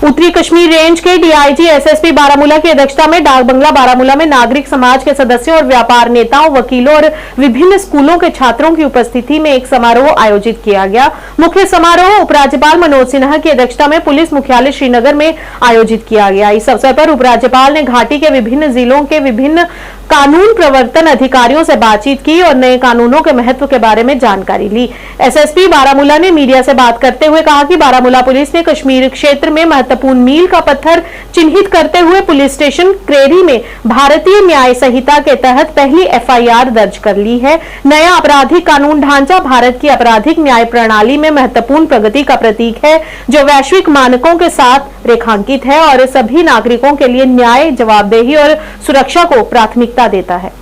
उत्तरी कश्मीर रेंज के DIG SSP Baramulla की अध्यक्षता में डाक बंगला बारामूला में नागरिक समाज के सदस्यों और व्यापार नेताओं, वकीलों और विभिन्न स्कूलों के छात्रों की उपस्थिति में एक समारोह आयोजित किया गया। मुख्य समारोह उपराज्यपाल मनोज सिन्हा की अध्यक्षता में पुलिस मुख्यालय श्रीनगर में आयोजित किया गया। इस अवसर पर उपराज्यपाल ने घाटी के विभिन्न जिलों के विभिन्न कानून प्रवर्तन अधिकारियों से बातचीत की और नए कानूनों के महत्व के बारे में जानकारी ली। एसएसपी बारामूला ने मीडिया से बात करते हुए कहा कि बारामूला पुलिस ने कश्मीर क्षेत्र में महत्वपूर्ण मील का पत्थर चिन्हित करते हुए पुलिस स्टेशन क्रेरी में भारतीय न्याय संहिता के तहत पहली एफआईआर दर्ज कर ली है। नया आपराधिक कानून ढांचा भारत की आपराधिक न्याय प्रणाली में महत्वपूर्ण प्रगति का प्रतीक है, जो वैश्विक मानकों के साथ रेखांकित है और सभी नागरिकों के लिए न्याय, जवाबदेही और सुरक्षा को प्राथमिकता देता है।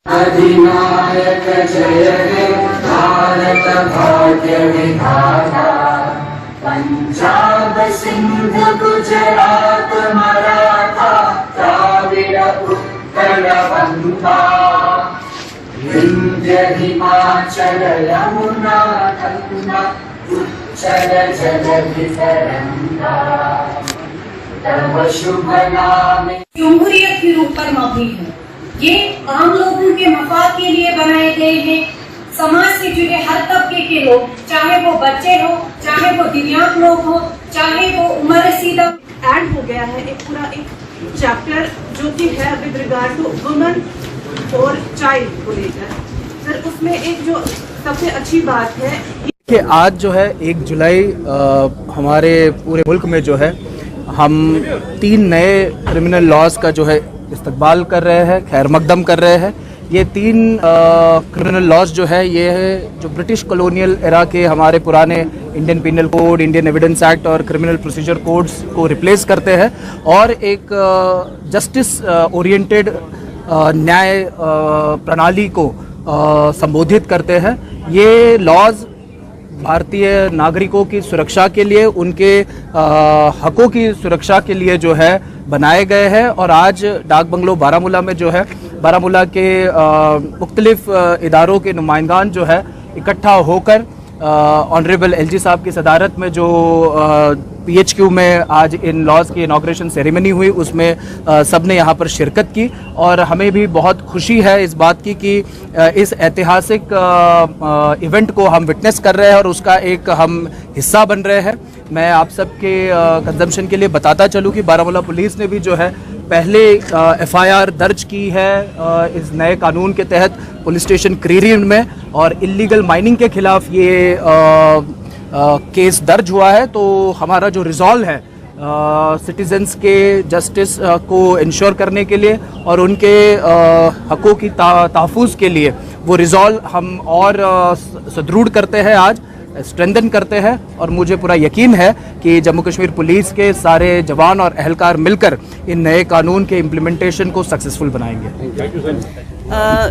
अधिनायक जय हे भारत भाग्य विधाता, पंजाब सिंध गुजरात मराठा द्राविड़ उत्कल बंगा, विंध्य हिमाचल यमुना गंगा उच्चल जलधि तरंगा, तव शुभ नाम। जमहूरियत के रूप पर मबनी है। ये आम लोगों के मफाद के लिए बनाए गए हैं। समाज से जुड़े हर तबके के लोग, चाहे वो बच्चे हो, चाहे वो दिव्यांग लोग हो, चाहे वो उम्र रसीदा। ऐड हो गया है एक पूरा एक चैप्टर जो कि है विद रिगार्ड टू वुमेन और चाइल्ड को लेकर। सर उसमें एक जो सबसे अच्छी बात है कि आज जो है 1 जुलाई हमारे पूरे मुल्क में जो है हम 3 नए क्रिमिनल लॉज का जो है इस्तकबाल कर रहे हैं, खैर मकदम कर रहे हैं। ये 3 क्रिमिनल लॉज जो है ये है जो ब्रिटिश कॉलोनियल एरा के हमारे पुराने Indian penal code, Indian evidence act और क्रिमिनल प्रोसीजर कोड्स को रिप्लेस करते हैं और एक जस्टिस ओरिएंटेड न्याय प्रणाली को संबोधित करते हैं। ये लॉज भारतीय नागरिकों की सुरक्षा के लिए, उनके हकों की सुरक्षा के लिए जो है बनाए गए हैं। और आज डाक बंगलो बारामूला में जो है बारामूला के मुख्तलिफ इदारों के नुमाइंदान जो है इकट्ठा होकर ऑनरेबल एलजी साहब की सदारत में जो पीएचक्यू में आज इन लॉज की इनॉग्रेशन सेरेमनी हुई, उसमें सब ने यहाँ पर शिरकत की और हमें भी बहुत खुशी है इस बात की कि इस ऐतिहासिक इवेंट को हम विटनेस कर रहे हैं और उसका एक हम हिस्सा बन रहे हैं। मैं आप सबके कंजम्पशन के लिए बताता चलूँ कि बारामूला पुलिस ने भी जो है पहले एफआईआर दर्ज की है इस नए कानून के तहत पुलिस स्टेशन क्रेरी में और इल्लीगल माइनिंग के खिलाफ ये केस दर्ज हुआ है। तो हमारा जो रिजॉल्व है सिटीजन्स के जस्टिस को इंश्योर करने के लिए और उनके हकों की तहफ़्फ़ुज़ के लिए, वो रिजॉल्व हम और सुदृढ़ करते हैं, आज स्ट्रेंथन करते हैं। और मुझे पूरा यकीन है कि जम्मू कश्मीर पुलिस के सारे जवान और अहलकार मिलकर इन नए कानून के इम्प्लीमेंटेशन को सक्सेसफुल बनाएंगे।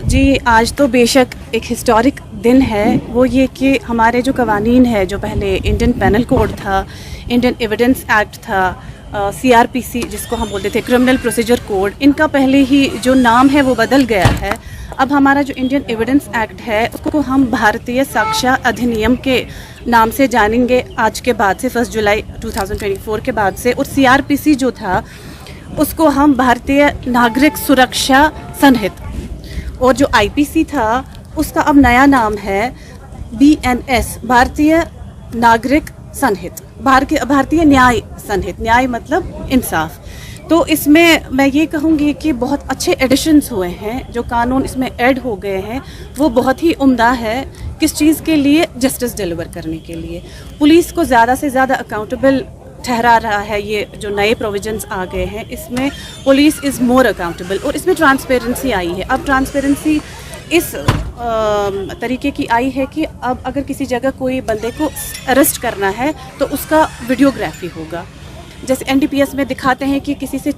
जी आज तो बेशक एक हिस्टोरिक दिन है। वो ये कि हमारे जो कवानीन है, जो पहले इंडियन पेनल कोड था, इंडियन एविडेंस एक्ट था, सीआरपीसी जिसको हम बोलते थे क्रिमिनल प्रोसीजर कोड, इनका पहले ही जो नाम है वो बदल गया है। अब हमारा जो इंडियन एविडेंस एक्ट है उसको हम भारतीय साक्ष्य अधिनियम के नाम से जानेंगे आज के बाद से, 1 जुलाई 2024 के बाद से। और CRPC जो था उसको हम भारतीय नागरिक सुरक्षा संहिता, और जो IPC था उसका अब नया नाम है BNS, भारतीय नागरिक संहिता, भारतीय न्याय संहिता। न्याय मतलब इंसाफ। तो इसमें मैं ये कहूँगी कि बहुत अच्छे एडिशंस हुए हैं, जो कानून इसमें ऐड हो गए हैं वो बहुत ही उम्दा है। किस चीज़ के लिए? जस्टिस डिलीवर करने के लिए। पुलिस को ज़्यादा से ज़्यादा अकाउंटेबल ठहरा रहा है। ये जो नए प्रोविजंस आ गए हैं इसमें पुलिस इज़ मोर अकाउंटेबल, और इसमें ट्रांसपेरेंसी आई है। अब ट्रांसपेरेंसी इस तरीके की आई है कि अब अगर किसी जगह कोई बंदे को अरेस्ट करना है तो उसका वीडियोग्राफी होगा। जैसे NDPS में दिखाते हैं कि किसी से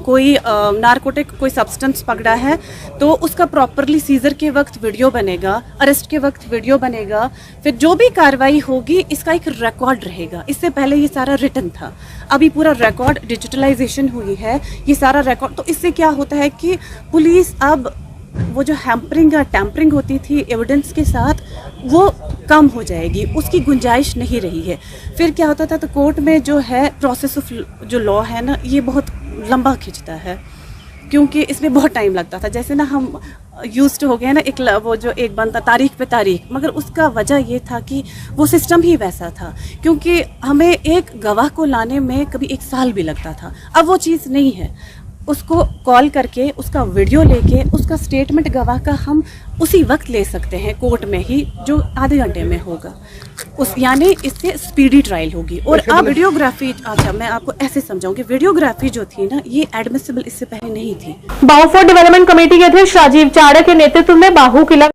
कोई नारकोटिक कोई सब्सटेंस पकड़ा है तो उसका प्रॉपरली सीजर के वक्त वीडियो बनेगा, अरेस्ट के वक्त वीडियो बनेगा, फिर जो भी कार्रवाई होगी इसका एक रिकॉर्ड रहेगा। इससे पहले ये सारा रिटन था, अभी पूरा रिकॉर्ड डिजिटलाइजेशन हुई है, ये सारा रिकॉर्ड। तो इससे क्या होता है कि पुलिस अब वो जो हैम्परिंग या टैम्परिंग होती थी एविडेंस के साथ वो कम हो जाएगी, उसकी गुंजाइश नहीं रही है। फिर क्या होता था, तो कोर्ट में जो है प्रोसेस ऑफ जो लॉ है ना ये बहुत लंबा खिंचता है, क्योंकि इसमें बहुत टाइम लगता था। जैसे ना हम यूज्ड हो गए ना वो जो एक बनता तारीख पे तारीख, मगर उसका वजह ये था कि वो सिस्टम ही वैसा था, क्योंकि हमें एक गवाह को लाने में कभी 1 साल भी लगता था। अब वो चीज़ नहीं है, उसको कॉल करके उसका वीडियो लेके उसका स्टेटमेंट गवाह का हम उसी वक्त ले सकते हैं कोर्ट में ही, जो आधे घंटे में होगा। यानी इससे स्पीडी ट्रायल होगी। और अब वीडियोग्राफी, अच्छा मैं आपको ऐसे समझाऊंगी, वीडियोग्राफी जो थी ना ये एडमिसिबल इससे पहले नहीं थी। बाहू फोर्ट डेवलपमेंट कमेटी के अध्यक्ष राजीव चाड़ा के नेतृत्व में बाहू किला